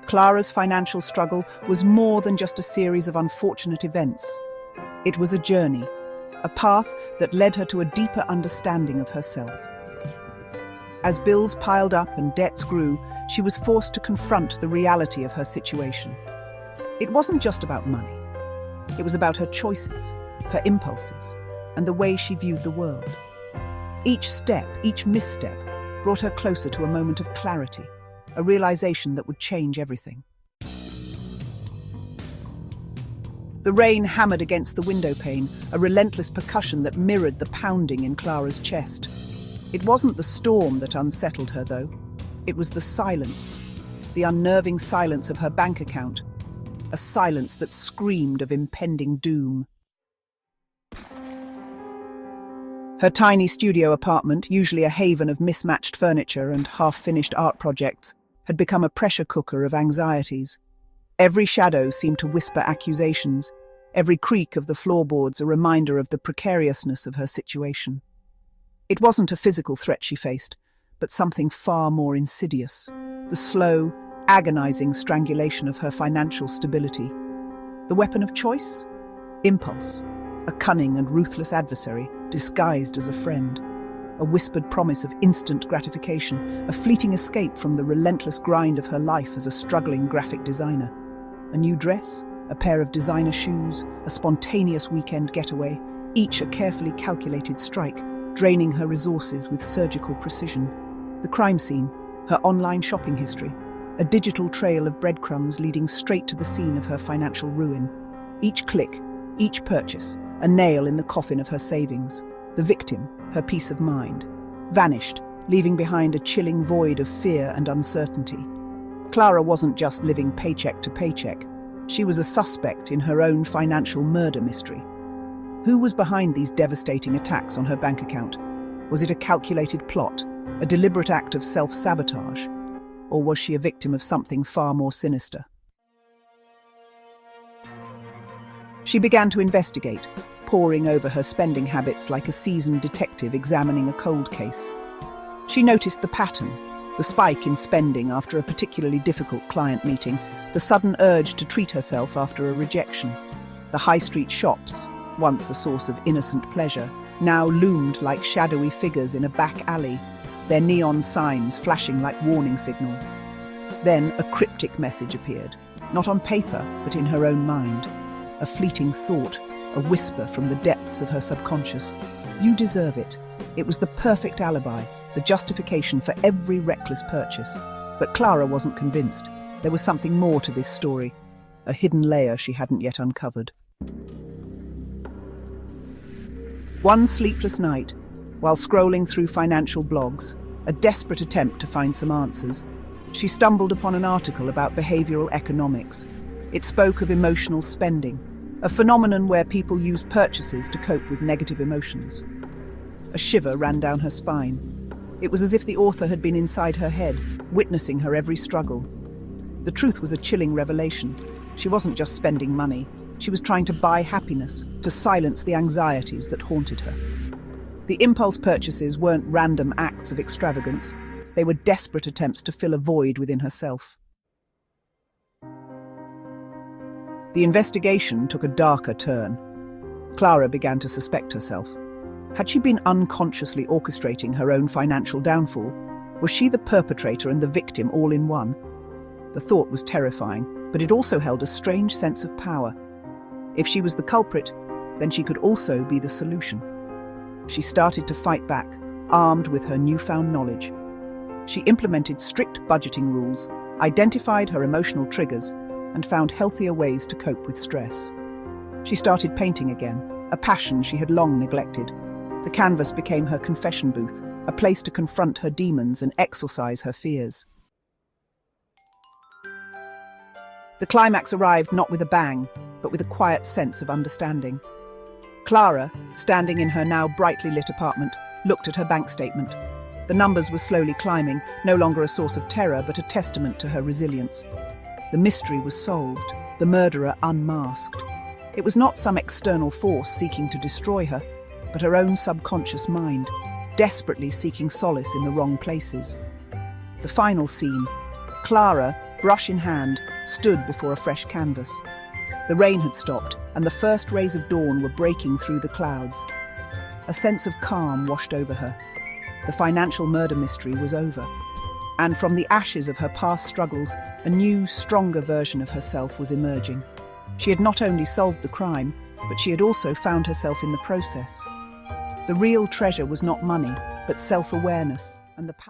Clara's financial struggle was more than just a series of unfortunate events. It was a journey, a path that led her to a deeper understanding of herself. As bills piled up and debts grew, she was forced to confront the reality of her situation. It wasn't just about money. It was about her choices, her impulses, and the way she viewed the world. Each step, each misstep, brought her closer to a moment of clarity, a realization that would change everything. The rain hammered against the window pane, a relentless percussion that mirrored the pounding in Clara's chest. It wasn't the storm that unsettled her, though. It was the silence, the unnerving silence of her bank account, a silence that screamed of impending doom. Her tiny studio apartment, usually a haven of mismatched furniture and half-finished art projects, had become a pressure cooker of anxieties. Every shadow seemed to whisper accusations, every creak of the floorboards a reminder of the precariousness of her situation. It wasn't a physical threat she faced, but something far more insidious, the slow, agonizing strangulation of her financial stability. The weapon of choice? Impulse, a cunning and ruthless adversary disguised as a friend. A whispered promise of instant gratification, a fleeting escape from the relentless grind of her life as a struggling graphic designer. A new dress, a pair of designer shoes, a spontaneous weekend getaway, each a carefully calculated strike, draining her resources with surgical precision. The crime scene, her online shopping history, a digital trail of breadcrumbs leading straight to the scene of her financial ruin. Each click, each purchase, a nail in the coffin of her savings. The victim, her peace of mind, vanished, leaving behind a chilling void of fear and uncertainty. Clara wasn't just living paycheck to paycheck. She was a suspect in her own financial murder mystery. Who was behind these devastating attacks on her bank account? Was it a calculated plot, a deliberate act of self-sabotage? Or was she a victim of something far more sinister? She began to investigate, poring over her spending habits like a seasoned detective examining a cold case. She noticed the pattern, the spike in spending after a particularly difficult client meeting, the sudden urge to treat herself after a rejection. The high street shops, once a source of innocent pleasure, now loomed like shadowy figures in a back alley, their neon signs flashing like warning signals. Then a cryptic message appeared, not on paper, but in her own mind. A fleeting thought, a whisper from the depths of her subconscious. You deserve it. It was the perfect alibi, the justification for every reckless purchase. But Clara wasn't convinced. There was something more to this story, a hidden layer she hadn't yet uncovered. One sleepless night, while scrolling through financial blogs, a desperate attempt to find some answers, she stumbled upon an article about behavioral economics. It spoke of emotional spending, a phenomenon where people use purchases to cope with negative emotions. A shiver ran down her spine. It was as if the author had been inside her head, witnessing her every struggle. The truth was a chilling revelation. She wasn't just spending money. She was trying to buy happiness, to silence the anxieties that haunted her. The impulse purchases weren't random acts of extravagance. They were desperate attempts to fill a void within herself. The investigation took a darker turn. Clara began to suspect herself. Had she been unconsciously orchestrating her own financial downfall? Was she the perpetrator and the victim all in one? The thought was terrifying, but it also held a strange sense of power. If she was the culprit, then she could also be the solution. She started to fight back, armed with her newfound knowledge. She implemented strict budgeting rules, identified her emotional triggers, and found healthier ways to cope with stress. She started painting again, a passion she had long neglected. The canvas became her confession booth, a place to confront her demons and exorcise her fears. The climax arrived not with a bang, but with a quiet sense of understanding. Clara, standing in her now brightly lit apartment, looked at her bank statement. The numbers were slowly climbing, no longer a source of terror, but a testament to her resilience. The mystery was solved, the murderer unmasked. It was not some external force seeking to destroy her, but her own subconscious mind, desperately seeking solace in the wrong places. The final scene, Clara, brush in hand, stood before a fresh canvas. The rain had stopped, and the first rays of dawn were breaking through the clouds. A sense of calm washed over her. The financial murder mystery was over. And from the ashes of her past struggles, a new, stronger version of herself was emerging. She had not only solved the crime, but she had also found herself in the process. The real treasure was not money, but self-awareness and the power.